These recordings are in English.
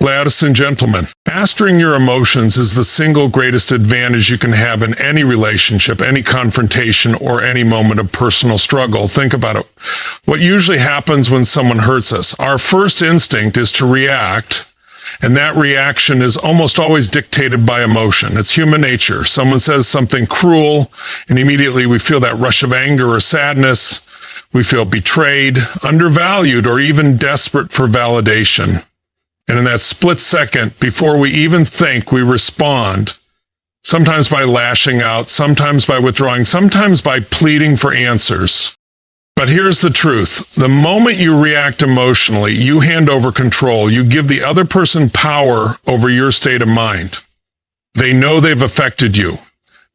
Ladies and gentlemen, mastering your emotions is the single greatest advantage you can have in any relationship, any confrontation, or any moment of personal struggle. Think about it. What usually happens when someone hurts us? Our first instinct is to react, and that reaction is almost always dictated by emotion. It's human nature. Someone says something cruel, and immediately we feel that rush of anger or sadness. We feel betrayed, undervalued, or even desperate for validation. And in that split second, before we even think, we respond, sometimes by lashing out, sometimes by withdrawing, sometimes by pleading for answers. But here's the truth. The moment you react emotionally, you hand over control. You give the other person power over your state of mind. They know they've affected you.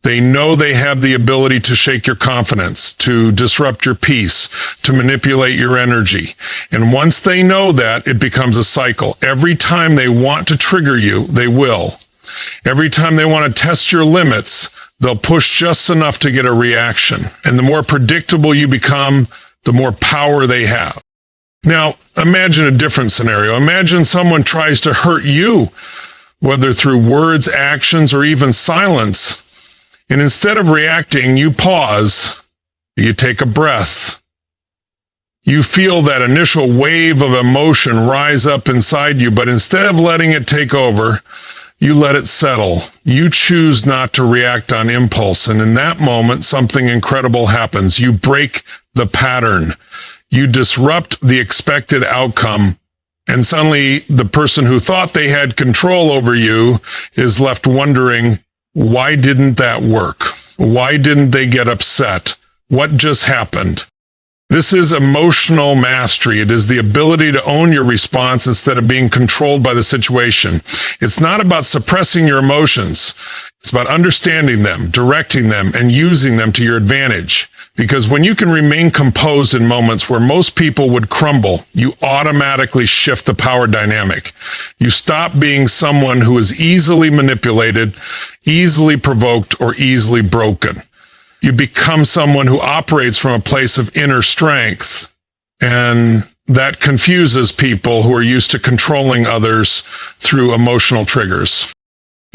They know they have the ability to shake your confidence, to disrupt your peace, to manipulate your energy. And once they know that, it becomes a cycle. Every time they want to trigger you, they will. Every time they want to test your limits, they'll push just enough to get a reaction. And the more predictable you become, the more power they have. Now, imagine a different scenario. Imagine someone tries to hurt you, whether through words, actions, or even silence. And instead of reacting, you pause, you take a breath. You feel that initial wave of emotion rise up inside you, but instead of letting it take over, you let it settle. You choose not to react on impulse. And in that moment, something incredible happens. You break the pattern. You disrupt the expected outcome. And suddenly, the person who thought they had control over you is left wondering, why didn't that work? Why didn't they get upset? What just happened? This is emotional mastery. It is the ability to own your response instead of being controlled by the situation. It's not about suppressing your emotions. It's about understanding them, directing them, and using them to your advantage. Because when you can remain composed in moments where most people would crumble, you automatically shift the power dynamic. You stop being someone who is easily manipulated, easily provoked, or easily broken. You become someone who operates from a place of inner strength, and that confuses people who are used to controlling others through emotional triggers.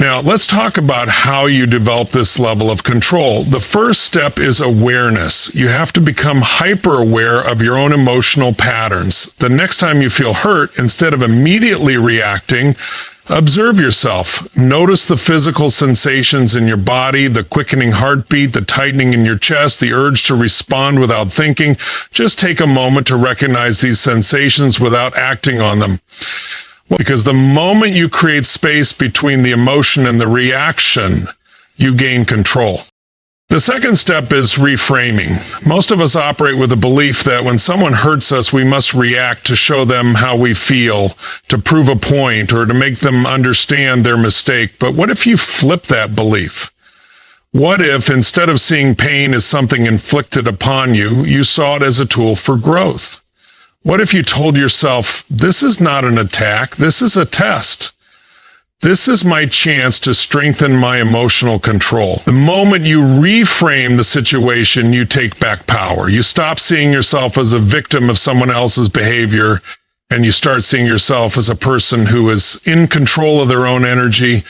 Now, let's talk about how you develop this level of control. The first step is awareness. You have to become hyper-aware of your own emotional patterns. The next time you feel hurt, instead of immediately reacting, observe yourself. Notice the physical sensations in your body, the quickening heartbeat, the tightening in your chest, the urge to respond without thinking. Just take a moment to recognize these sensations without acting on them. Because the moment you create space between the emotion and the reaction, you gain control. The second step is reframing. Most of us operate with the belief that when someone hurts us, we must react to show them how we feel, to prove a point, or to make them understand their mistake. But what if you flip that belief? What if, instead of seeing pain as something inflicted upon you, you saw it as a tool for growth? What if you told yourself, this is not an attack, this is a test. This is my chance to strengthen my emotional control. The moment you reframe the situation, you take back power. You stop seeing yourself as a victim of someone else's behavior, and you start seeing yourself as a person who is in control of their own energy.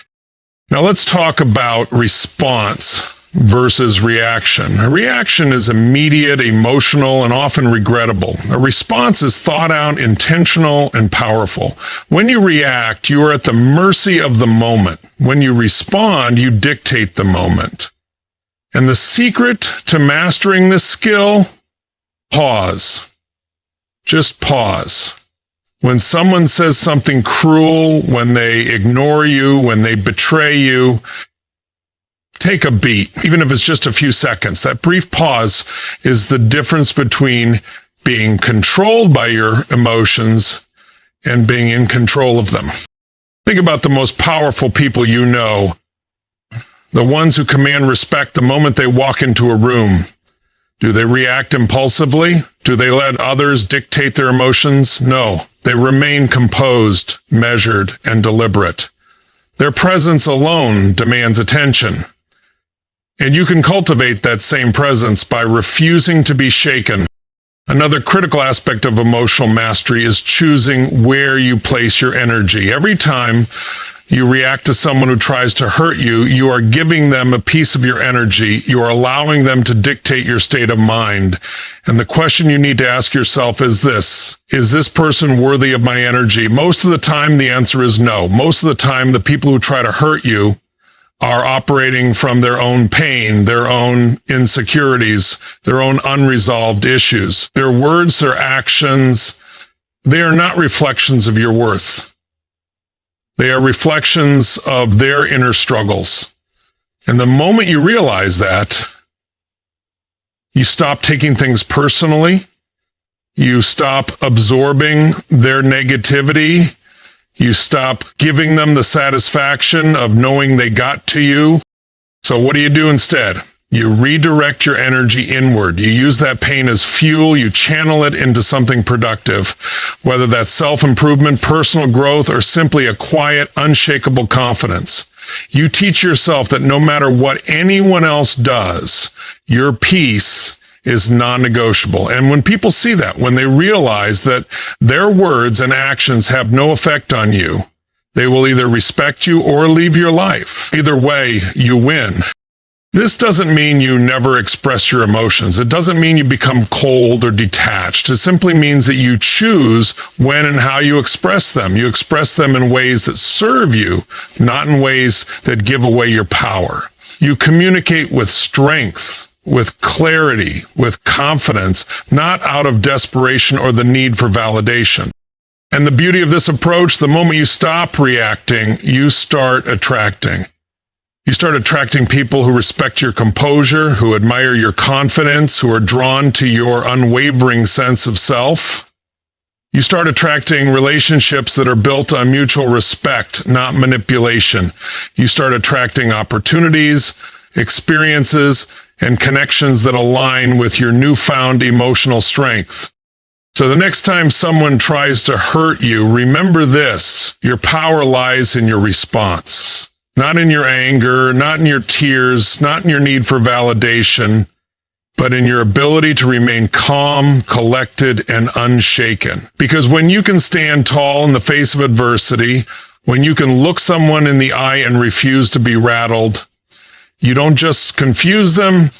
Now let's talk about response versus reaction. A reaction is immediate, emotional, and often regrettable. A response is thought out, intentional, and powerful. When you react, you are at the mercy of the moment. When you respond, you dictate the moment. And the secret to mastering this skill? Pause. Just pause. When someone says something cruel, when they ignore you, when they betray you, take a beat, even if it's just a few seconds. That brief pause is the difference between being controlled by your emotions and being in control of them. Think about the most powerful people you know, the ones who command respect the moment they walk into a room. Do they react impulsively? Do they let others dictate their emotions? No, they remain composed, measured, and deliberate. Their presence alone demands attention. And you can cultivate that same presence by refusing to be shaken. Another critical aspect of emotional mastery is choosing where you place your energy. Every time you react to someone who tries to hurt you, you are giving them a piece of your energy. You are allowing them to dictate your state of mind. And the question you need to ask yourself is this person worthy of my energy? Most of the time, the answer is no. Most of the time, the people who try to hurt you are operating from their own pain, their own insecurities, their own unresolved issues. Their words, their actions, they are not reflections of your worth. They are reflections of their inner struggles. And the moment you realize that, you stop taking things personally. You stop absorbing their negativity. You stop giving them the satisfaction of knowing they got to you. So what do you do instead? You redirect your energy inward. You use that pain as fuel. You channel it into something productive, whether that's self-improvement, personal growth, or simply a quiet, unshakable confidence. You teach yourself that no matter what anyone else does, your peace is non-negotiable. And when people see that, when they realize that their words and actions have no effect on you, they will either respect you or leave your life. Either way, you win. This doesn't mean you never express your emotions. It doesn't mean you become cold or detached. It simply means that you choose when and how you express them. You express them in ways that serve you, not in ways that give away your power. You communicate with strength, with clarity, with confidence, not out of desperation or the need for validation. And the beauty of this approach, the moment you stop reacting, you start attracting. You start attracting people who respect your composure, who admire your confidence, who are drawn to your unwavering sense of self. You start attracting relationships that are built on mutual respect, not manipulation. You start attracting opportunities, experiences, and connections that align with your newfound emotional strength. So the next time someone tries to hurt you, remember this: your power lies in your response. Not in your anger, not in your tears, not in your need for validation, but in your ability to remain calm, collected, and unshaken. Because when you can stand tall in the face of adversity, when you can look someone in the eye and refuse to be rattled, you don't just confuse them,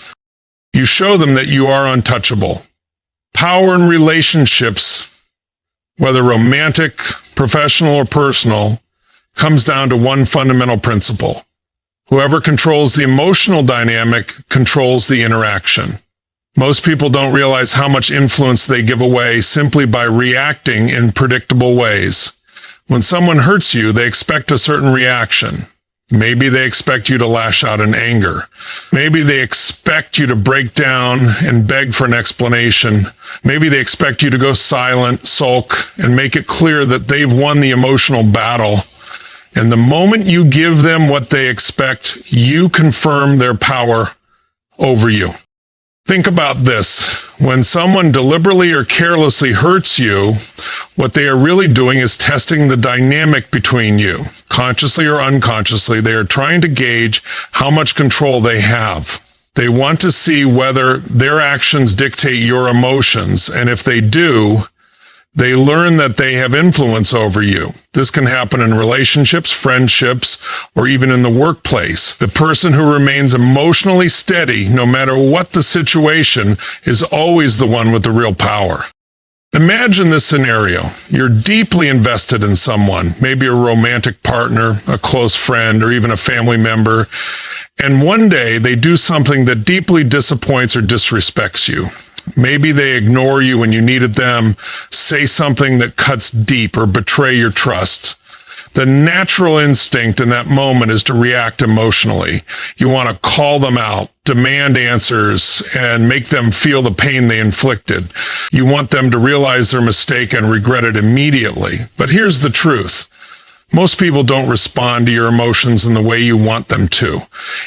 you show them that you are untouchable. Power in relationships, whether romantic, professional, or personal, comes down to one fundamental principle. Whoever controls the emotional dynamic controls the interaction. Most people don't realize how much influence they give away simply by reacting in predictable ways. When someone hurts you, they expect a certain reaction. Maybe they expect you to lash out in anger. Maybe they expect you to break down and beg for an explanation. Maybe they expect you to go silent, sulk, and make it clear that they've won the emotional battle. And the moment you give them what they expect, you confirm their power over you. Think about this. When someone deliberately or carelessly hurts you, what they are really doing is testing the dynamic between you. Consciously or unconsciously, they are trying to gauge how much control they have. They want to see whether their actions dictate your emotions, and if they do, they learn that they have influence over you. This can happen in relationships, friendships, or even in the workplace. The person who remains emotionally steady, no matter what the situation, is always the one with the real power. Imagine this scenario. You're deeply invested in someone, maybe a romantic partner, a close friend, or even a family member, and one day they do something that deeply disappoints or disrespects you. Maybe they ignore you when you needed them, say something that cuts deep, or betray your trust. The natural instinct in that moment is to react emotionally. You want to call them out, demand answers, and make them feel the pain they inflicted. You want them to realize their mistake and regret it immediately. But here's the truth. Most people don't respond to your emotions in the way you want them to.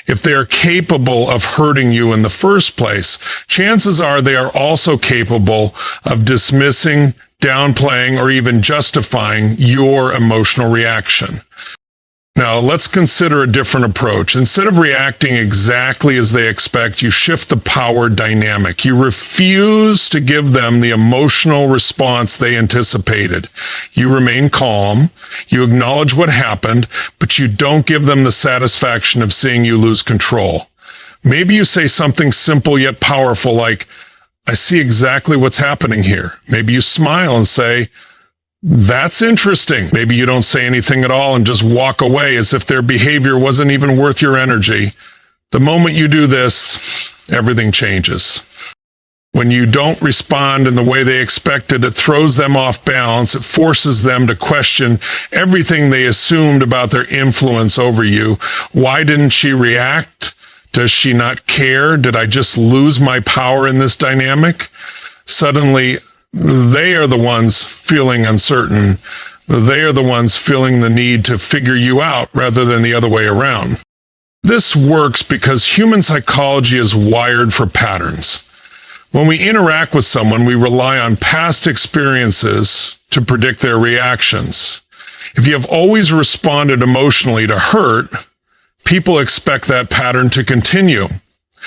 If they are capable of hurting you in the first place, chances are they are also capable of dismissing, downplaying, or even justifying your emotional reaction. Now, let's consider a different approach. Instead of reacting exactly as they expect, you shift the power dynamic. You refuse to give them the emotional response they anticipated. You remain calm, you acknowledge what happened, but you don't give them the satisfaction of seeing you lose control. Maybe you say something simple yet powerful like, "I see exactly what's happening here." Maybe you smile and say, "That's interesting." Maybe you don't say anything at all and just walk away as if their behavior wasn't even worth your energy. The moment you do this, everything changes. When you don't respond in the way they expected, it throws them off balance. It forces them to question everything they assumed about their influence over you. Why didn't she react? Does she not care? Did I just lose my power in this dynamic? Suddenly, they are the ones feeling uncertain. They are the ones feeling the need to figure you out rather than the other way around. This works because human psychology is wired for patterns. When we interact with someone, we rely on past experiences to predict their reactions. If you have always responded emotionally to hurt, people expect that pattern to continue.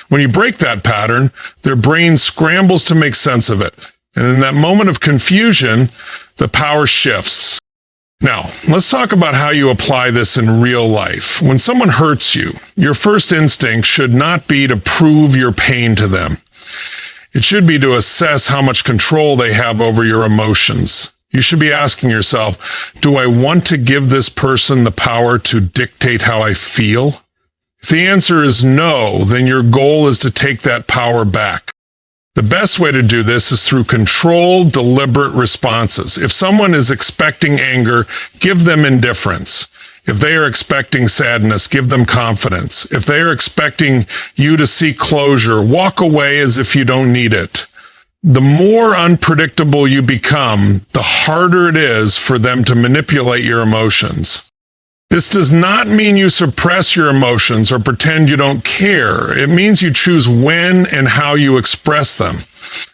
When you break that pattern, their brain scrambles to make sense of it. And in that moment of confusion, the power shifts. Now, let's talk about how you apply this in real life. When someone hurts you, your first instinct should not be to prove your pain to them. It should be to assess how much control they have over your emotions. You should be asking yourself, do I want to give this person the power to dictate how I feel? If the answer is no, then your goal is to take that power back. The best way to do this is through controlled, deliberate responses. If someone is expecting anger, give them indifference. If they are expecting sadness, give them confidence. If they are expecting you to seek closure, walk away as if you don't need it. The more unpredictable you become, the harder it is for them to manipulate your emotions. This does not mean you suppress your emotions or pretend you don't care. It means you choose when and how you express them.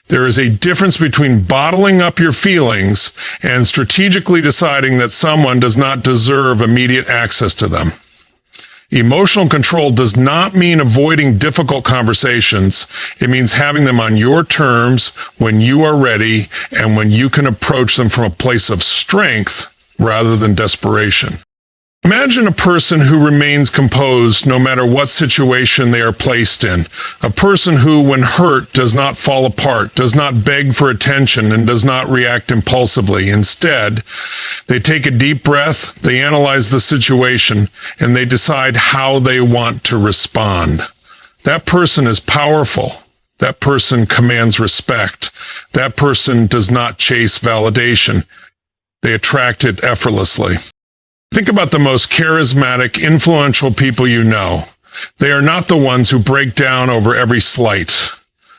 There is a difference between bottling up your feelings and strategically deciding that someone does not deserve immediate access to them. Emotional control does not mean avoiding difficult conversations. It means having them on your terms when you are ready and when you can approach them from a place of strength rather than desperation. Imagine a person who remains composed no matter what situation they are placed in. A person who, when hurt, does not fall apart, does not beg for attention, and does not react impulsively. Instead, they take a deep breath, they analyze the situation, and they decide how they want to respond. That person is powerful. That person commands respect. That person does not chase validation. They attract it effortlessly. Think about the most charismatic, influential people you know. They are not the ones who break down over every slight.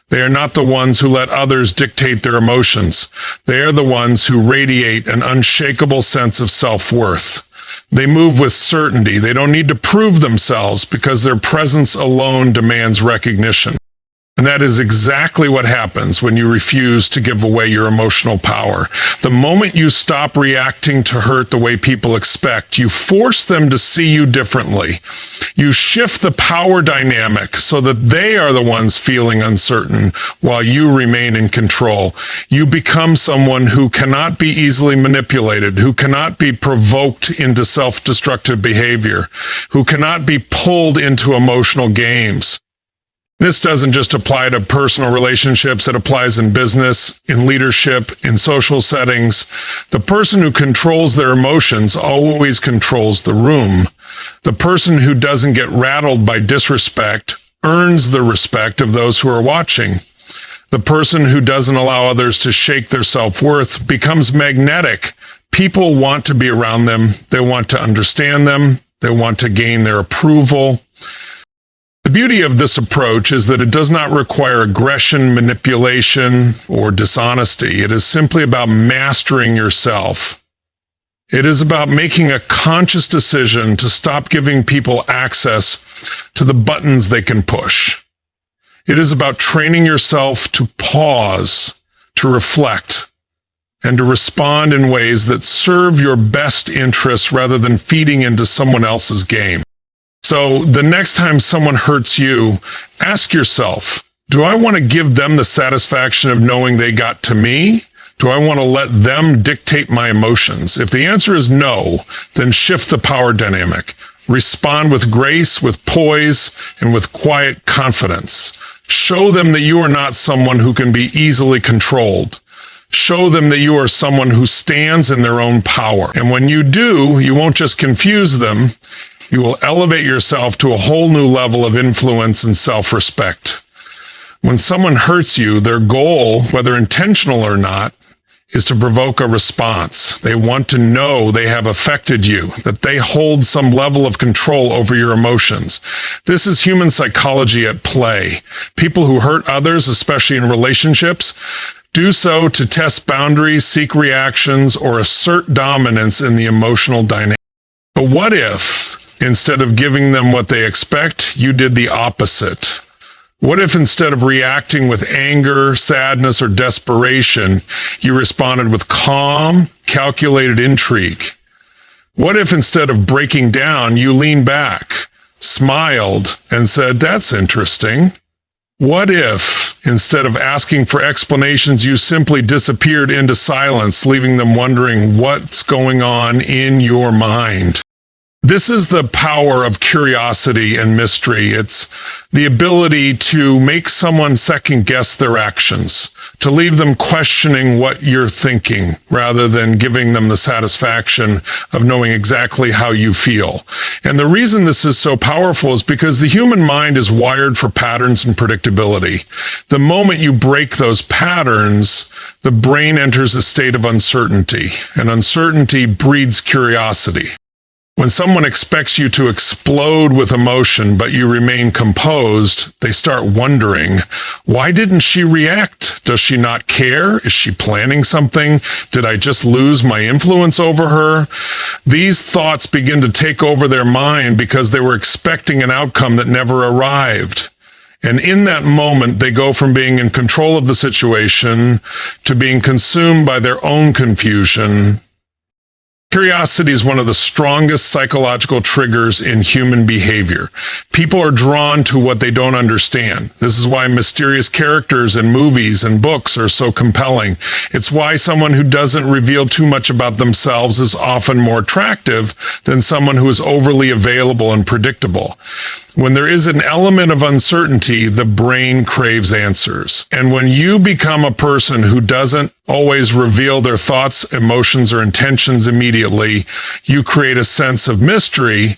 They are not the ones who let others dictate their emotions. They are the ones who radiate an unshakable sense of self-worth. They move with certainty. They don't need to prove themselves because their presence alone demands recognition. And that is exactly what happens when you refuse to give away your emotional power. The moment you stop reacting to hurt the way people expect, you force them to see you differently. You shift the power dynamic so that they are the ones feeling uncertain while you remain in control. You become someone who cannot be easily manipulated, who cannot be provoked into self-destructive behavior, who cannot be pulled into emotional games. This doesn't just apply to personal relationships, it applies in business, in leadership, in social settings. The person who controls their emotions always controls the room. The person who doesn't get rattled by disrespect earns the respect of those who are watching. The person who doesn't allow others to shake their self-worth becomes magnetic. People want to be around them. They want to understand them. They want to gain their approval. The beauty of this approach is that it does not require aggression, manipulation, or dishonesty. It is simply about mastering yourself. It is about making a conscious decision to stop giving people access to the buttons they can push. It is about training yourself to pause, to reflect, and to respond in ways that serve your best interests rather than feeding into someone else's game. So the next time someone hurts you, ask yourself, do I want to give them the satisfaction of knowing they got to me? Do I want to let them dictate my emotions? If the answer is no, then shift the power dynamic. Respond with grace, with poise, and with quiet confidence. Show them that you are not someone who can be easily controlled. Show them that you are someone who stands in their own power. And when you do, you won't just confuse them. You will elevate yourself to a whole new level of influence and self-respect. When someone hurts you, their goal, whether intentional or not, is to provoke a response. They want to know they have affected you, that they hold some level of control over your emotions. This is human psychology at play. People who hurt others, especially in relationships, do so to test boundaries, seek reactions, or assert dominance in the emotional dynamic. But what if, instead of giving them what they expect, you did the opposite? What if instead of reacting with anger, sadness, or desperation, you responded with calm, calculated intrigue? What if instead of breaking down, you leaned back, smiled, and said, "That's interesting"? What if instead of asking for explanations, you simply disappeared into silence, leaving them wondering what's going on in your mind? This is the power of curiosity and mystery. It's the ability to make someone second guess their actions, to leave them questioning what you're thinking rather than giving them the satisfaction of knowing exactly how you feel. And the reason this is so powerful is because the human mind is wired for patterns and predictability. The moment you break those patterns, the brain enters a state of uncertainty, and uncertainty breeds curiosity. When someone expects you to explode with emotion, but you remain composed, they start wondering, why didn't she react? Does she not care? Is she planning something? Did I just lose my influence over her? These thoughts begin to take over their mind because they were expecting an outcome that never arrived. And in that moment, they go from being in control of the situation to being consumed by their own confusion. Curiosity is one of the strongest psychological triggers in human behavior. People are drawn to what they don't understand. This is why mysterious characters in movies and books are so compelling. It's why someone who doesn't reveal too much about themselves is often more attractive than someone who is overly available and predictable. When there is an element of uncertainty, the brain craves answers. And when you become a person who doesn't always reveal their thoughts, emotions, or intentions immediately, you create a sense of mystery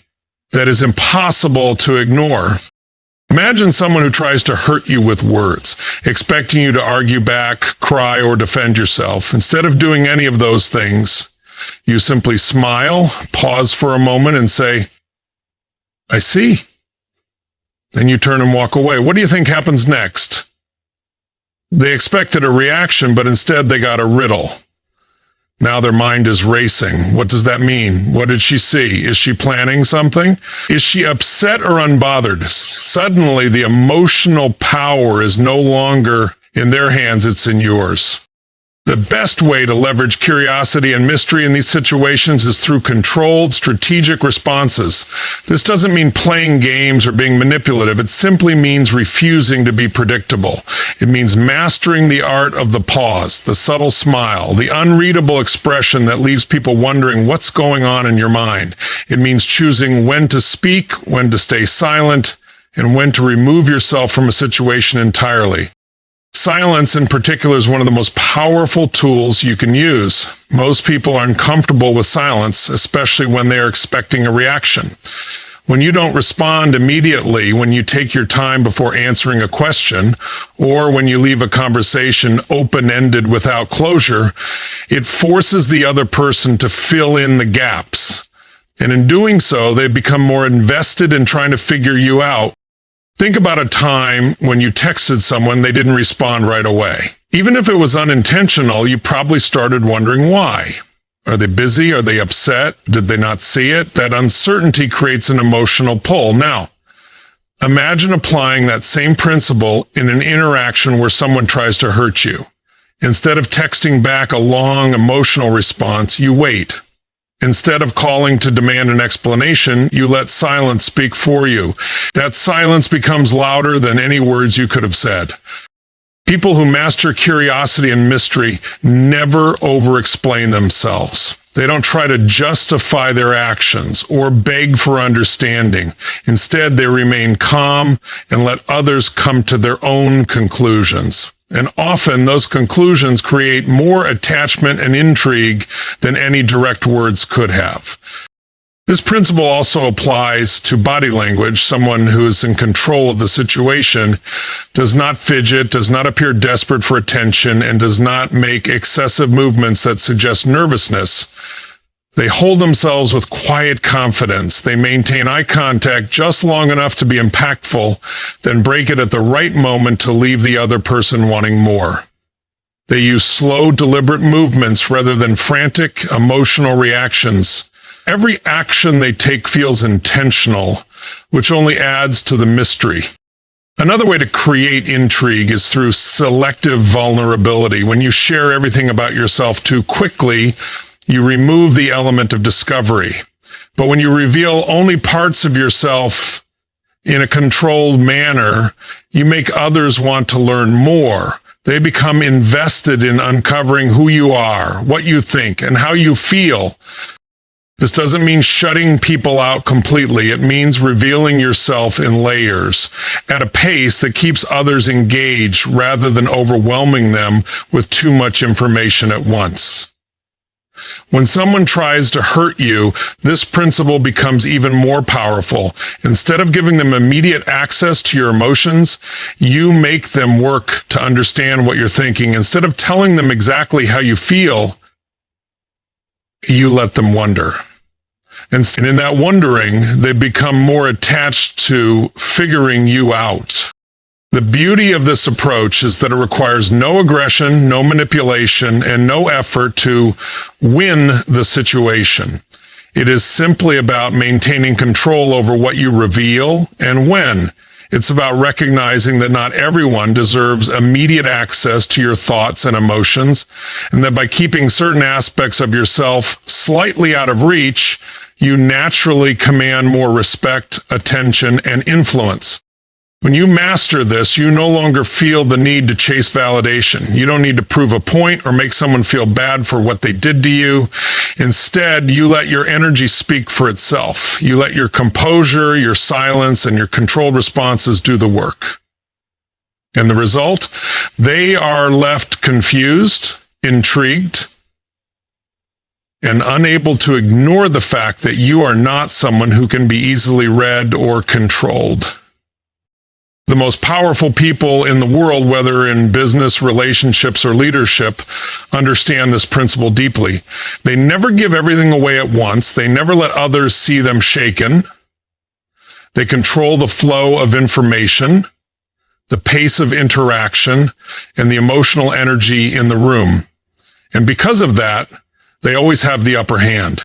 that is impossible to ignore. Imagine someone who tries to hurt you with words, expecting you to argue back, cry, or defend yourself. Instead of doing any of those things, you simply smile, pause for a moment, and say, "I see." Then you turn and walk away. What do you think happens next? They expected a reaction, but instead they got a riddle. Now their mind is racing. What does that mean? What did she see? Is she planning something? Is she upset or unbothered? Suddenly the emotional power is no longer in their hands, it's in yours. The best way to leverage curiosity and mystery in these situations is through controlled, strategic responses. This doesn't mean playing games or being manipulative. It simply means refusing to be predictable. It means mastering the art of the pause, the subtle smile, the unreadable expression that leaves people wondering what's going on in your mind. It means choosing when to speak, when to stay silent, and when to remove yourself from a situation entirely. Silence in particular is one of the most powerful tools you can use. Most people are uncomfortable with silence, especially when they are expecting a reaction. When you don't respond immediately, when you take your time before answering a question, or when you leave a conversation open-ended without closure, it forces the other person to fill in the gaps. And in doing so, they become more invested in trying to figure you out. Think about a time when you texted someone, they didn't respond right away. Even if it was unintentional, you probably started wondering why. Are they busy? Are they upset? Did they not see it? That uncertainty creates an emotional pull. Now, imagine applying that same principle in an interaction where someone tries to hurt you. Instead of texting back a long emotional response, you wait. Instead of calling to demand an explanation, you let silence speak for you. That silence becomes louder than any words you could have said. People who master curiosity and mystery never over-explain themselves. They don't try to justify their actions or beg for understanding. Instead, they remain calm and let others come to their own conclusions. And often those conclusions create more attachment and intrigue than any direct words could have. This principle also applies to body language. Someone who is in control of the situation does not fidget, does not appear desperate for attention, and does not make excessive movements that suggest nervousness. They hold themselves with quiet confidence. They maintain eye contact just long enough to be impactful, then break it at the right moment to leave the other person wanting more. They use slow, deliberate movements rather than frantic, emotional reactions. Every action they take feels intentional, which only adds to the mystery. Another way to create intrigue is through selective vulnerability. When you share everything about yourself too quickly, you remove the element of discovery. But when you reveal only parts of yourself in a controlled manner, you make others want to learn more. They become invested in uncovering who you are, what you think, and how you feel. This doesn't mean shutting people out completely. It means revealing yourself in layers at a pace that keeps others engaged rather than overwhelming them with too much information at once. When someone tries to hurt you, this principle becomes even more powerful. Instead of giving them immediate access to your emotions, you make them work to understand what you're thinking. Instead of telling them exactly how you feel, you let them wonder. And in that wondering, they become more attached to figuring you out. The beauty of this approach is that it requires no aggression, no manipulation, and no effort to win the situation. It is simply about maintaining control over what you reveal and when. It's about recognizing that not everyone deserves immediate access to your thoughts and emotions, and that by keeping certain aspects of yourself slightly out of reach, you naturally command more respect, attention, and influence. When you master this, you no longer feel the need to chase validation. You don't need to prove a point or make someone feel bad for what they did to you. Instead, you let your energy speak for itself. You let your composure, your silence, and your controlled responses do the work. And the result? They are left confused, intrigued, and unable to ignore the fact that you are not someone who can be easily read or controlled. The most powerful people in the world, whether in business, relationships, or leadership, understand this principle deeply. They never give everything away at once. They never let others see them shaken. They control the flow of information, the pace of interaction, and the emotional energy in the room. And because of that, they always have the upper hand.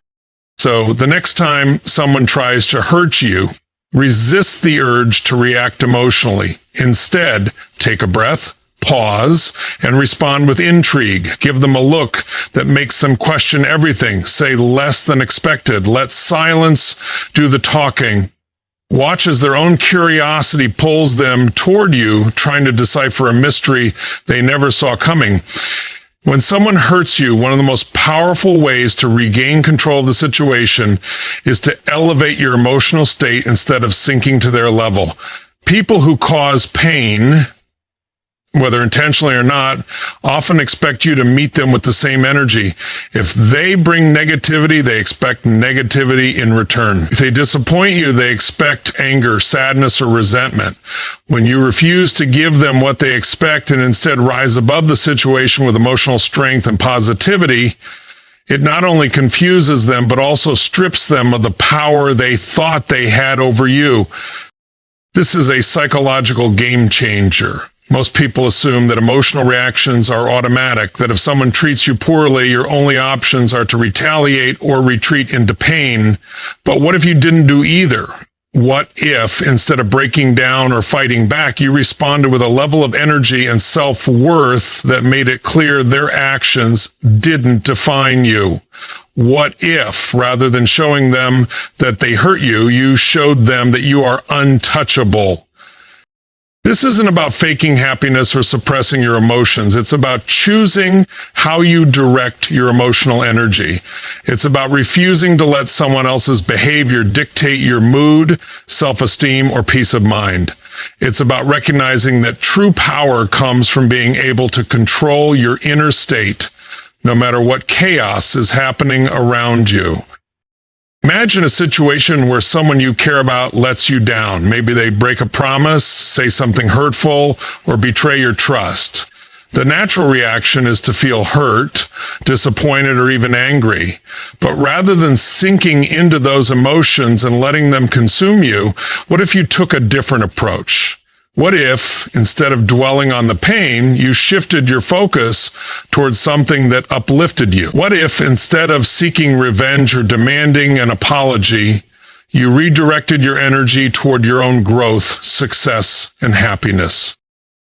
So the next time someone tries to hurt you, resist the urge to react emotionally. Instead, take a breath, pause, and respond with intrigue. Give them a look that makes them question everything. Say less than expected. Let silence do the talking. Watch as their own curiosity pulls them toward you, trying to decipher a mystery they never saw coming. When someone hurts you, one of the most powerful ways to regain control of the situation is to elevate your emotional state instead of sinking to their level. People who cause pain, whether intentionally or not, often expect you to meet them with the same energy. If they bring negativity, they expect negativity in return. If they disappoint you, they expect anger, sadness, or resentment. When you refuse to give them what they expect and instead rise above the situation with emotional strength and positivity, it not only confuses them, but also strips them of the power they thought they had over you. This is a psychological game changer. Most people assume that emotional reactions are automatic, that if someone treats you poorly, your only options are to retaliate or retreat into pain. But what if you didn't do either? What if, instead of breaking down or fighting back, you responded with a level of energy and self-worth that made it clear their actions didn't define you? What if, rather than showing them that they hurt you, you showed them that you are untouchable? This isn't about faking happiness or suppressing your emotions. It's about choosing how you direct your emotional energy. It's about refusing to let someone else's behavior dictate your mood, self-esteem, or peace of mind. It's about recognizing that true power comes from being able to control your inner state, no matter what chaos is happening around you. Imagine a situation where someone you care about lets you down. Maybe they break a promise, say something hurtful, or betray your trust. The natural reaction is to feel hurt, disappointed, or even angry. But rather than sinking into those emotions and letting them consume you, what if you took a different approach? What if, instead of dwelling on the pain, you shifted your focus towards something that uplifted you? What if, instead of seeking revenge or demanding an apology, you redirected your energy toward your own growth, success, and happiness?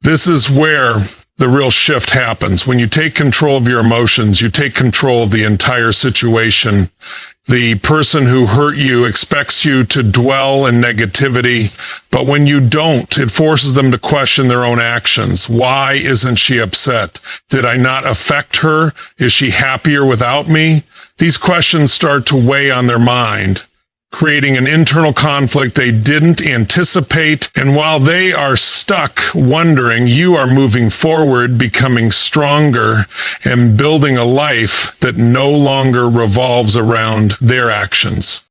This is where the real shift happens. When you take control of your emotions, you take control of the entire situation. The person who hurt you expects you to dwell in negativity, but when you don't, it forces them to question their own actions. Why isn't she upset? Did I not affect her? Is she happier without me? These questions start to weigh on their mind, creating an internal conflict they didn't anticipate. And while they are stuck wondering, you are moving forward, becoming stronger, and building a life that no longer revolves around their actions.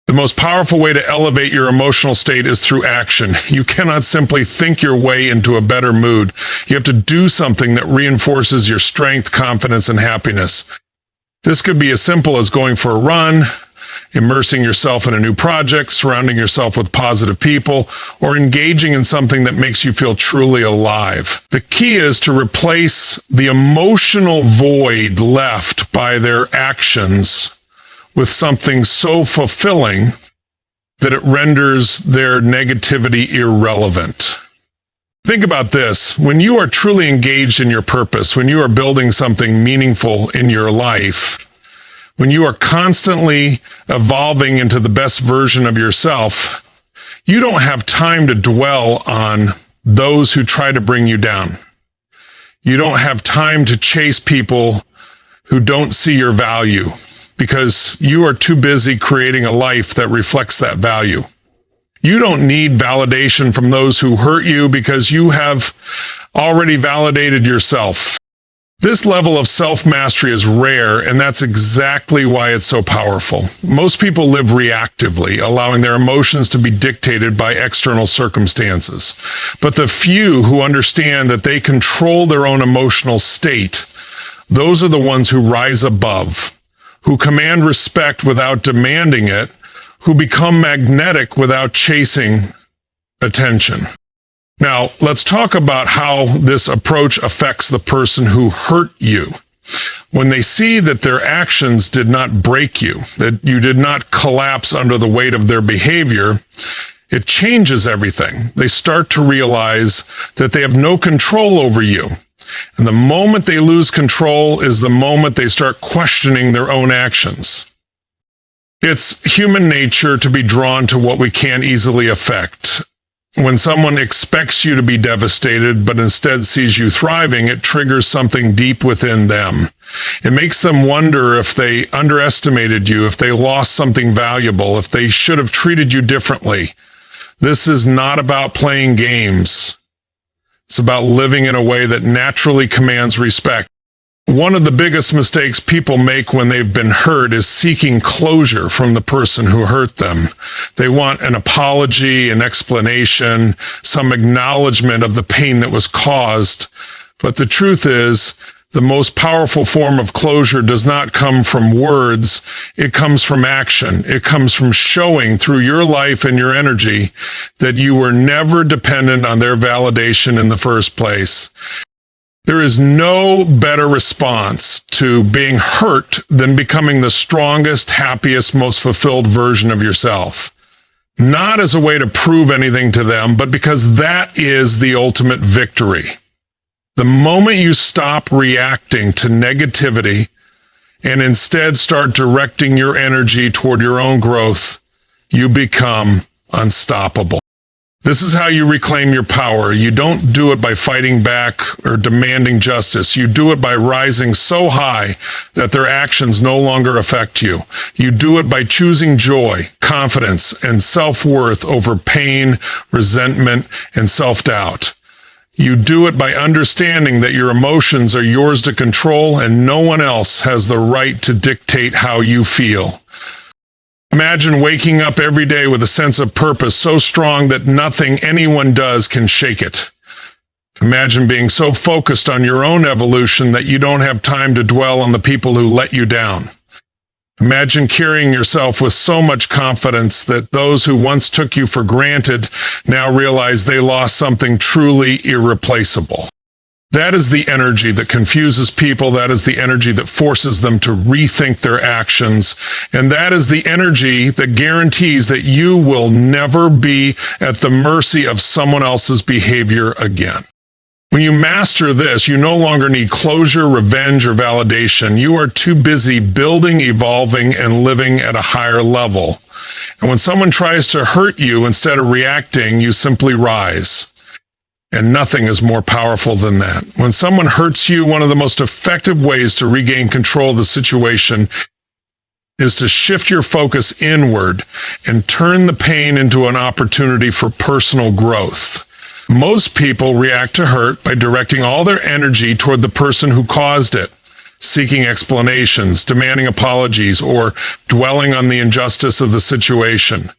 The most powerful way to elevate your emotional state is through action. You cannot simply think your way into a better mood. You have to do something that reinforces your strength, confidence, and happiness. This could be as simple as going for a run, immersing yourself in a new project, surrounding yourself with positive people, or engaging in something that makes you feel truly alive. The key is to replace the emotional void left by their actions with something so fulfilling that it renders their negativity irrelevant. Think about this. When you are truly engaged in your purpose, when you are building something meaningful in your life, when you are constantly evolving into the best version of yourself, you don't have time to dwell on those who try to bring you down. You don't have time to chase people who don't see your value because you are too busy creating a life that reflects that value. You don't need validation from those who hurt you because you have already validated yourself. This level of self-mastery is rare, and that's exactly why it's so powerful. Most people live reactively, allowing their emotions to be dictated by external circumstances. But the few who understand that they control their own emotional state, those are the ones who rise above, who command respect without demanding it, who become magnetic without chasing attention. Now, let's talk about how this approach affects the person who hurt you. When they see that their actions did not break you, that you did not collapse under the weight of their behavior, it changes everything. They start to realize that they have no control over you. And the moment they lose control is the moment they start questioning their own actions. It's human nature to be drawn to what we can't easily affect. When someone expects you to be devastated, but instead sees you thriving, it triggers something deep within them. It makes them wonder if they underestimated you, if they lost something valuable, if they should have treated you differently. This is not about playing games. It's about living in a way that naturally commands respect. One of the biggest mistakes people make when they've been hurt is seeking closure from the person who hurt them. They want an apology, an explanation, some acknowledgement of the pain that was caused. But the truth is, the most powerful form of closure does not come from words. It comes from action. It comes from showing through your life and your energy that you were never dependent on their validation in the first place. There is no better response to being hurt than becoming the strongest, happiest, most fulfilled version of yourself. not as a way to prove anything to them, but because that is the ultimate victory. The moment you stop reacting to negativity and instead start directing your energy toward your own growth, you become unstoppable. This is how you reclaim your power. You don't do it by fighting back or demanding justice. You do it by rising so high that their actions no longer affect you. You do it by choosing joy, confidence, and self-worth over pain, resentment, and self-doubt. You do it by understanding that your emotions are yours to control and no one else has the right to dictate how you feel. Imagine waking up every day with a sense of purpose so strong that nothing anyone does can shake it. Imagine being so focused on your own evolution that you don't have time to dwell on the people who let you down. Imagine carrying yourself with so much confidence that those who once took you for granted now realize they lost something truly irreplaceable. That is the energy that confuses people. That is the energy that forces them to rethink their actions. And that is the energy that guarantees that you will never be at the mercy of someone else's behavior again. When you master this, you no longer need closure, revenge, or validation. You are too busy building, evolving, and living at a higher level. And when someone tries to hurt you, instead of reacting, you simply rise. And nothing is more powerful than that. When someone hurts you, one of the most effective ways to regain control of the situation is to shift your focus inward and turn the pain into an opportunity for personal growth. Most people react to hurt by directing all their energy toward the person who caused it, seeking explanations, demanding apologies, or dwelling on the injustice of the situation.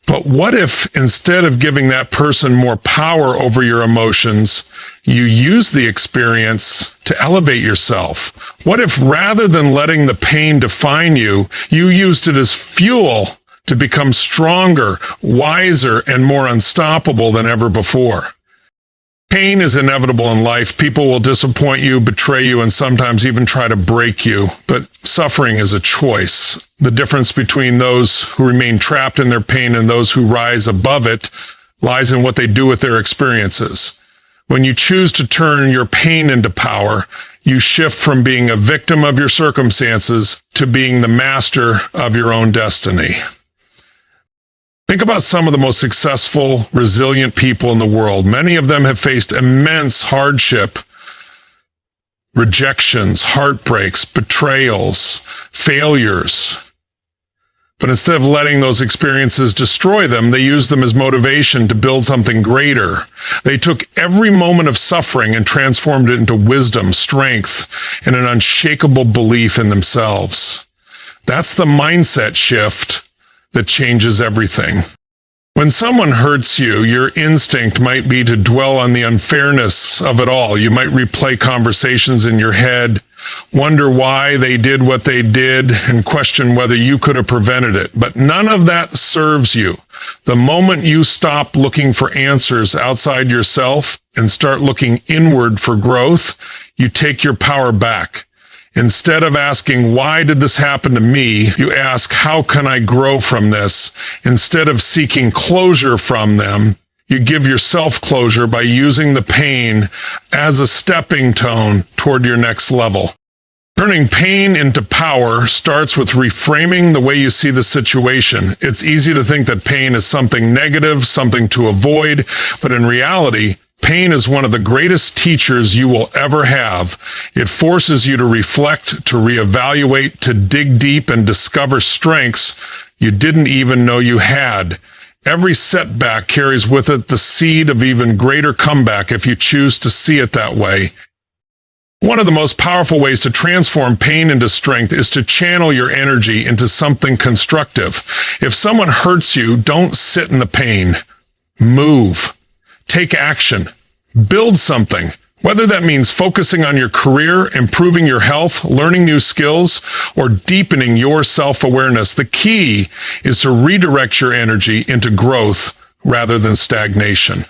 But what if, instead of giving that person more power over your emotions, you use the experience to elevate yourself? What if, rather than letting the pain define you, you used it as fuel to become stronger, wiser, and more unstoppable than ever before? Pain is inevitable in life. People will disappoint you, betray you, and sometimes even try to break you. But suffering is a choice. The difference between those who remain trapped in their pain and those who rise above it lies in what they do with their experiences. When you choose to turn your pain into power, you shift from being a victim of your circumstances to being the master of your own destiny. Think about some of the most successful, resilient people in the world. Many of them have faced immense hardship, rejections, heartbreaks, betrayals, failures. But instead of letting those experiences destroy them, they used them as motivation to build something greater. They took every moment of suffering and transformed it into wisdom, strength, and an unshakable belief in themselves. That's the mindset shift that changes everything. When someone hurts you, your instinct might be to dwell on the unfairness of it all. You might replay conversations in your head, wonder why they did what they did, and question whether you could have prevented it. But none of that serves you. The moment you stop looking for answers outside yourself and start looking inward for growth, you take your power back. Instead of asking, why did this happen to me? You ask, how can I grow from this? Instead of seeking closure from them, you give yourself closure by using the pain as a stepping stone toward your next level. Turning pain into power starts with reframing the way you see the situation. It's easy to think that pain is something negative, something to avoid, but in reality, pain is one of the greatest teachers you will ever have. It forces you to reflect, to reevaluate, to dig deep and discover strengths you didn't even know you had. Every setback carries with it the seed of even greater comeback if you choose to see it that way. One of the most powerful ways to transform pain into strength is to channel your energy into something constructive. If someone hurts you, don't sit in the pain. Move. Take action. Build something. Whether that means focusing on your career, improving your health, learning new skills, or deepening your self-awareness, the key is to redirect your energy into growth rather than stagnation.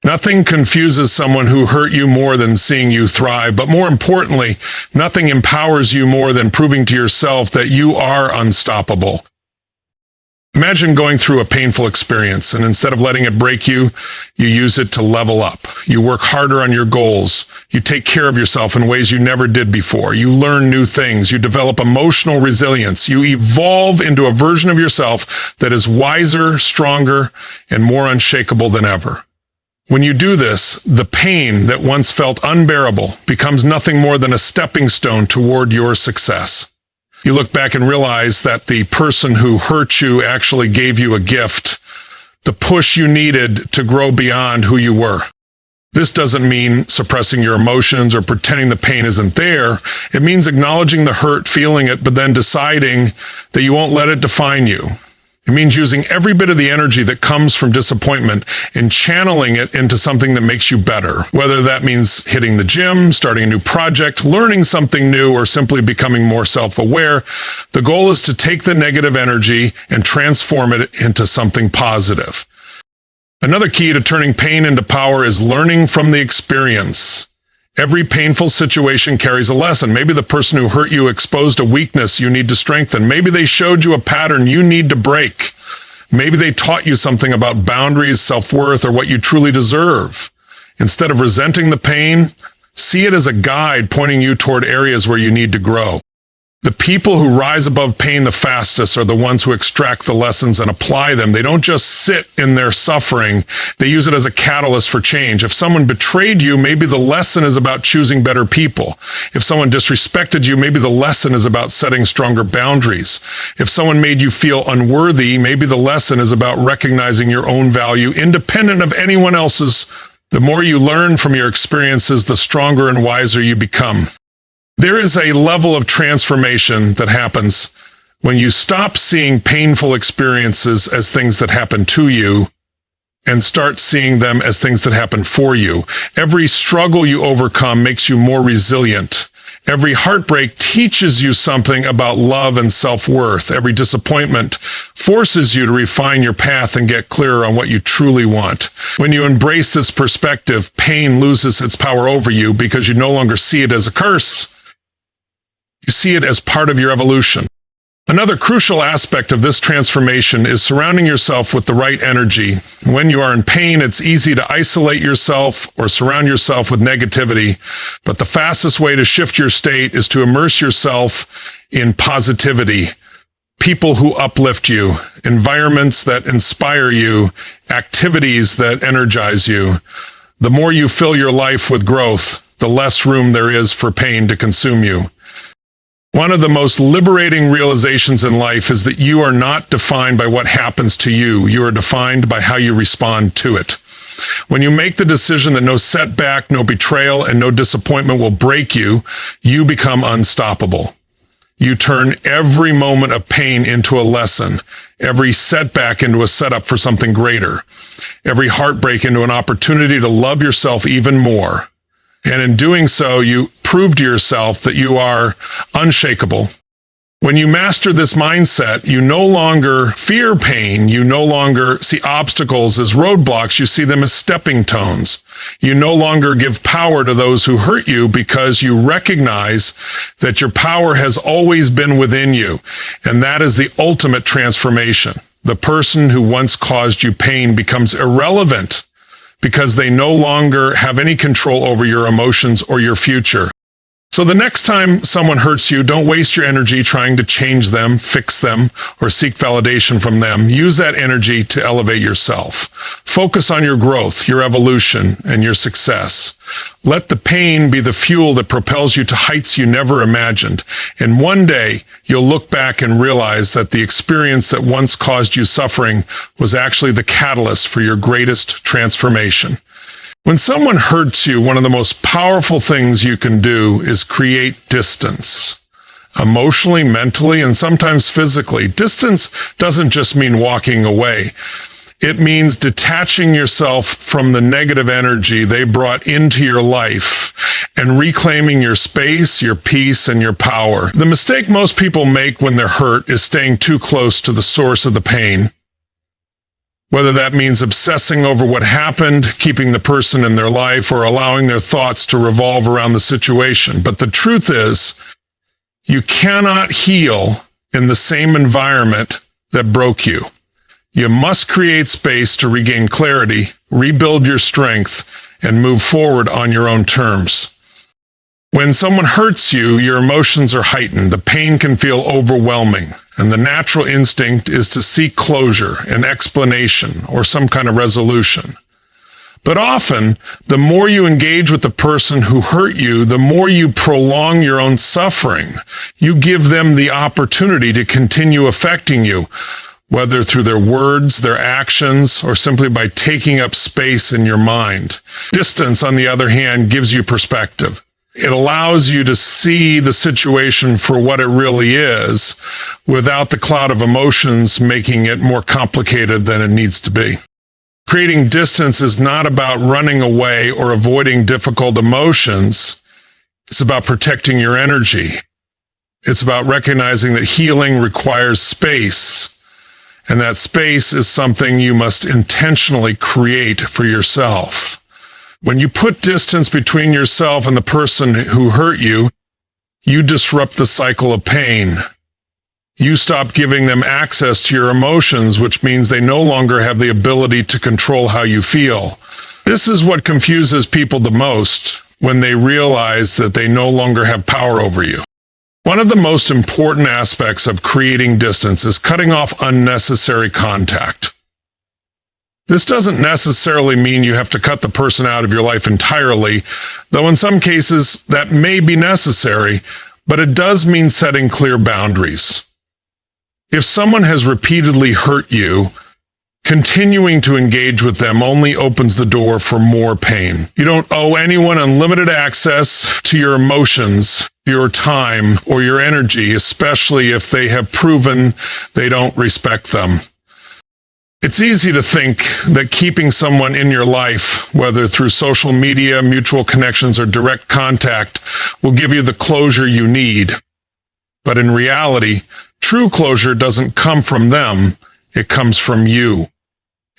Nothing confuses someone who hurt you more than seeing you thrive, but more importantly, nothing empowers you more than proving to yourself that you are unstoppable. Imagine going through a painful experience, and instead of letting it break you, you use it to level up. You work harder on your goals. You take care of yourself in ways you never did before. You learn new things. You develop emotional resilience. You evolve into a version of yourself that is wiser, stronger, and more unshakable than ever. When you do this, the pain that once felt unbearable becomes nothing more than a stepping stone toward your success. You look back and realize that the person who hurt you actually gave you a gift, the push you needed to grow beyond who you were. This doesn't mean suppressing your emotions or pretending the pain isn't there. It means acknowledging the hurt, feeling it, but then deciding that you won't let it define you. It means using every bit of the energy that comes from disappointment and channeling it into something that makes you better. Whether that means hitting the gym, starting a new project, learning something new, or simply becoming more self-aware, the goal is to take the negative energy and transform it into something positive. Another key to turning pain into power is learning from the experience. Every painful situation carries a lesson. Maybe the person who hurt you exposed a weakness you need to strengthen. Maybe they showed you a pattern you need to break. Maybe they taught you something about boundaries, self-worth, or what you truly deserve. Instead of resenting the pain, see it as a guide pointing you toward areas where you need to grow. The people who rise above pain the fastest are the ones who extract the lessons and apply them. They don't just sit in their suffering. They use it as a catalyst for change. If someone betrayed you, maybe the lesson is about choosing better people. If someone disrespected you, maybe the lesson is about setting stronger boundaries. If someone made you feel unworthy, maybe the lesson is about recognizing your own value independent of anyone else's. The more you learn from your experiences, the stronger and wiser you become. There is a level of transformation that happens when you stop seeing painful experiences as things that happen to you and start seeing them as things that happen for you. Every struggle you overcome makes you more resilient. Every heartbreak teaches you something about love and self-worth. Every disappointment forces you to refine your path and get clearer on what you truly want. When you embrace this perspective, pain loses its power over you because you no longer see it as a curse. You see it as part of your evolution. Another crucial aspect of this transformation is surrounding yourself with the right energy. When you are in pain, it's easy to isolate yourself or surround yourself with negativity, but the fastest way to shift your state is to immerse yourself in positivity. People who uplift you, environments that inspire you, activities that energize you. The more you fill your life with growth, the less room there is for pain to consume you. One of the most liberating realizations in life is that you are not defined by what happens to you. You are defined by how you respond to it. When you make the decision that no setback, no betrayal, and no disappointment will break you, you become unstoppable. You turn every moment of pain into a lesson, every setback into a setup for something greater, every heartbreak into an opportunity to love yourself even more. And in doing so, you prove to yourself that you are unshakable. When you master this mindset, you no longer fear pain. You no longer see obstacles as roadblocks. You see them as stepping stones. You no longer give power to those who hurt you because you recognize that your power has always been within you. And that is the ultimate transformation. The person who once caused you pain becomes irrelevant because they no longer have any control over your emotions or your future. So the next time someone hurts you, don't waste your energy trying to change them, fix them, or seek validation from them. Use that energy to elevate yourself. Focus on your growth, your evolution, and your success. Let the pain be the fuel that propels you to heights you never imagined. And one day, you'll look back and realize that the experience that once caused you suffering was actually the catalyst for your greatest transformation. When someone hurts you, one of the most powerful things you can do is create distance. Emotionally, mentally, and sometimes physically. Distance doesn't just mean walking away. It means detaching yourself from the negative energy they brought into your life and reclaiming your space, your peace, and your power. The mistake most people make when they're hurt is staying too close to the source of the pain. Whether that means obsessing over what happened, keeping the person in their life, or allowing their thoughts to revolve around the situation. But the truth is, you cannot heal in the same environment that broke you. You must create space to regain clarity, rebuild your strength, and move forward on your own terms. When someone hurts you, your emotions are heightened. The pain can feel overwhelming, and the natural instinct is to seek closure, an explanation, or some kind of resolution. But often, the more you engage with the person who hurt you, the more you prolong your own suffering. You give them the opportunity to continue affecting you, whether through their words, their actions, or simply by taking up space in your mind. Distance, on the other hand, gives you perspective. It allows you to see the situation for what it really is, without the cloud of emotions making it more complicated than it needs to be. Creating distance is not about running away or avoiding difficult emotions. It's about protecting your energy. It's about recognizing that healing requires space, and that space is something you must intentionally create for yourself. When you put distance between yourself and the person who hurt you, you disrupt the cycle of pain. You stop giving them access to your emotions, which means they no longer have the ability to control how you feel. This is what confuses people the most, when they realize that they no longer have power over you. One of the most important aspects of creating distance is cutting off unnecessary contact. This doesn't necessarily mean you have to cut the person out of your life entirely, though in some cases that may be necessary, but it does mean setting clear boundaries. If someone has repeatedly hurt you, continuing to engage with them only opens the door for more pain. You don't owe anyone unlimited access to your emotions, your time, or your energy, especially if they have proven they don't respect them. It's easy to think that keeping someone in your life, whether through social media, mutual connections, or direct contact, will give you the closure you need. But in reality, true closure doesn't come from them, it comes from you.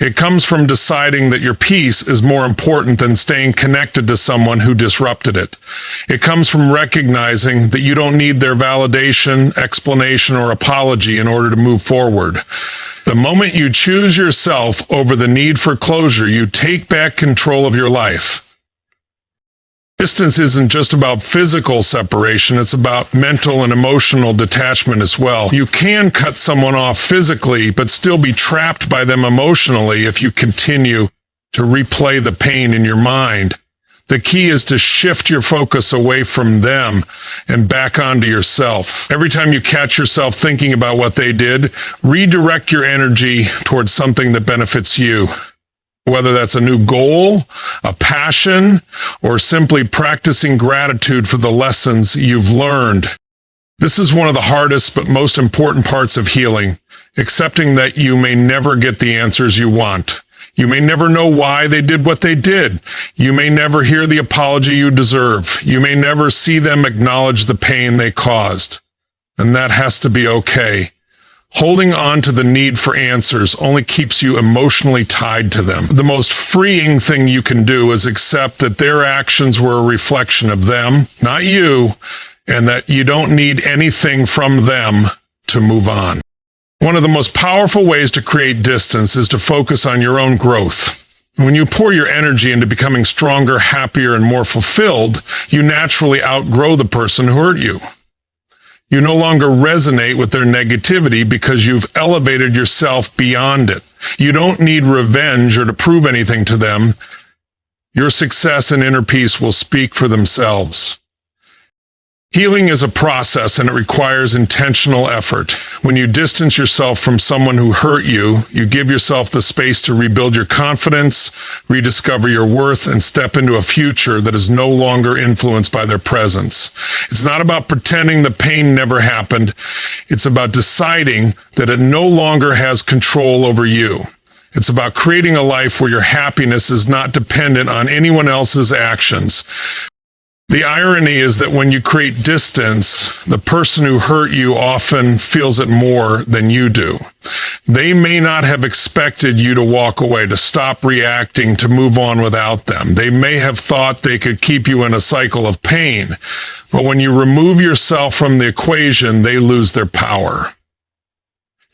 It comes from deciding that your peace is more important than staying connected to someone who disrupted it. It comes from recognizing that you don't need their validation, explanation, or apology in order to move forward. The moment you choose yourself over the need for closure, you take back control of your life. Distance isn't just about physical separation, it's about mental and emotional detachment as well. You can cut someone off physically, but still be trapped by them emotionally if you continue to replay the pain in your mind. The key is to shift your focus away from them and back onto yourself. Every time you catch yourself thinking about what they did, redirect your energy towards something that benefits you. Whether that's a new goal, a passion, or simply practicing gratitude for the lessons you've learned. This is one of the hardest but most important parts of healing, accepting that you may never get the answers you want. You may never know why they did what they did. You may never hear the apology you deserve. You may never see them acknowledge the pain they caused. And that has to be okay. Holding on to the need for answers only keeps you emotionally tied to them. The most freeing thing you can do is accept that their actions were a reflection of them, not you, and that you don't need anything from them to move on. One of the most powerful ways to create distance is to focus on your own growth. When you pour your energy into becoming stronger, happier, and more fulfilled, you naturally outgrow the person who hurt you. You no longer resonate with their negativity because you've elevated yourself beyond it. You don't need revenge or to prove anything to them. Your success and inner peace will speak for themselves. Healing is a process and it requires intentional effort. When you distance yourself from someone who hurt you, you give yourself the space to rebuild your confidence, rediscover your worth, and step into a future that is no longer influenced by their presence. It's not about pretending the pain never happened. It's about deciding that it no longer has control over you. It's about creating a life where your happiness is not dependent on anyone else's actions. The irony is that when you create distance, the person who hurt you often feels it more than you do. They may not have expected you to walk away, to stop reacting, to move on without them. They may have thought they could keep you in a cycle of pain. But when you remove yourself from the equation, they lose their power.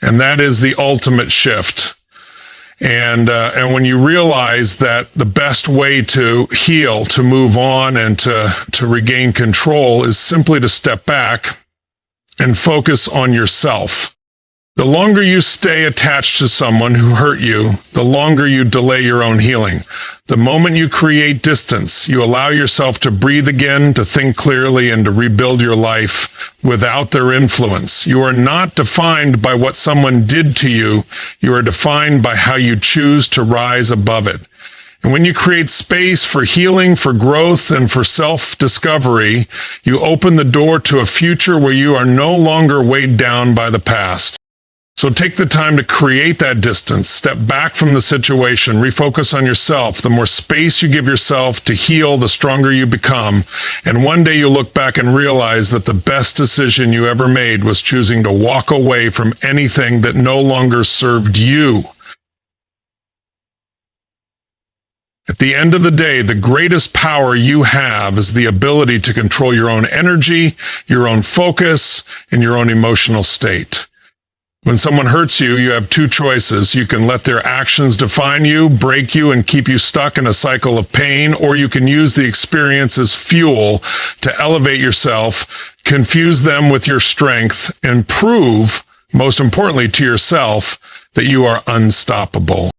And that is the ultimate shift. And when you realize that the best way to heal, to move on, and to regain control is simply to step back and focus on yourself. The longer you stay attached to someone who hurt you, the longer you delay your own healing. The moment you create distance, you allow yourself to breathe again, to think clearly, and to rebuild your life without their influence. You are not defined by what someone did to you. You are defined by how you choose to rise above it. And when you create space for healing, for growth, and for self-discovery, you open the door to a future where you are no longer weighed down by the past. So take the time to create that distance, step back from the situation, refocus on yourself. The more space you give yourself to heal, the stronger you become. And one day you'll look back and realize that the best decision you ever made was choosing to walk away from anything that no longer served you. At the end of the day, the greatest power you have is the ability to control your own energy, your own focus, and your own emotional state. When someone hurts you, you have two choices. You can let their actions define you, break you, and keep you stuck in a cycle of pain, or you can use the experience as fuel to elevate yourself, confuse them with your strength, and prove, most importantly to yourself, that you are unstoppable.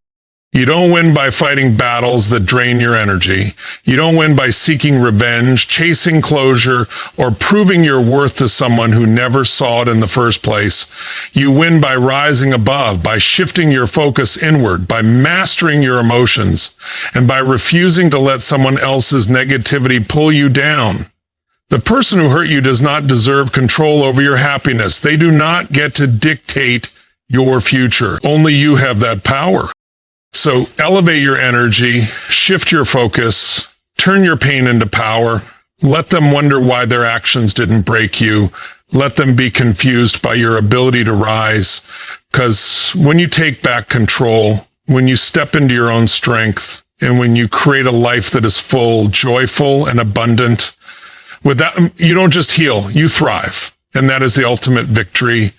You don't win by fighting battles that drain your energy. You don't win by seeking revenge, chasing closure, or proving your worth to someone who never saw it in the first place. You win by rising above, by shifting your focus inward, by mastering your emotions, and by refusing to let someone else's negativity pull you down. The person who hurt you does not deserve control over your happiness. They do not get to dictate your future. Only you have that power. So elevate your energy, shift your focus, turn your pain into power. Let them wonder why their actions didn't break you. Let them be confused by your ability to rise. Because when you take back control, when you step into your own strength, and when you create a life that is full, joyful, and abundant, with that, you don't just heal, you thrive. And that is the ultimate victory.